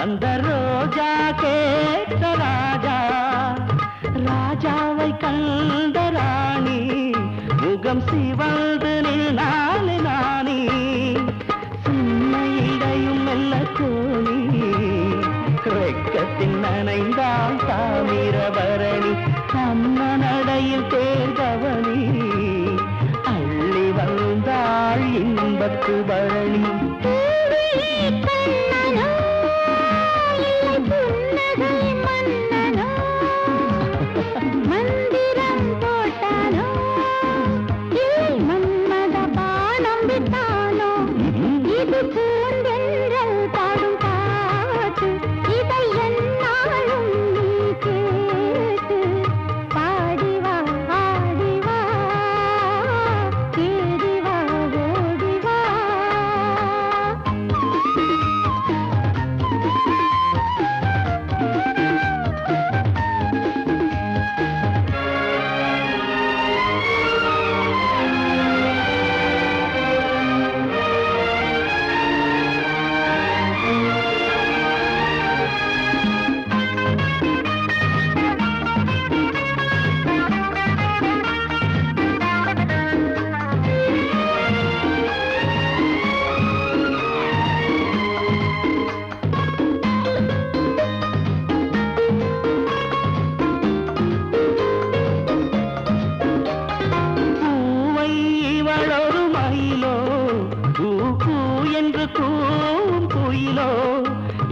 அந்த ரோஜா கேட்ட ராஜா ராஜாவை கண்ட ராணி முகம் சிவந்து நின்னாலே நானி சின்ன இடையும் மெல்ல கோணி ரெக்கத்தின் நனைந்தால் தாமிரபரணி அம்ம நடையில் தேர்கவனி அள்ளி வந்தாள் இன்பத்து பரணி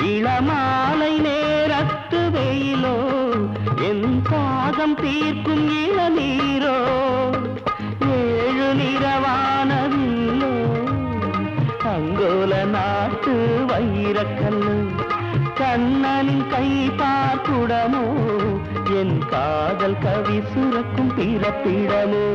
இளமாலை நேரத்து வெயிலோ என் தாகம் தீர்க்கும் இளநீரோ ஏழு நிறவானவில்லோ அங்கோல நாட்டு வைரக்கல்லு கண்ணனின் கை பார்க்குடமோ என் காதல் கவி சுரக்கும் பிறப்பிடமோ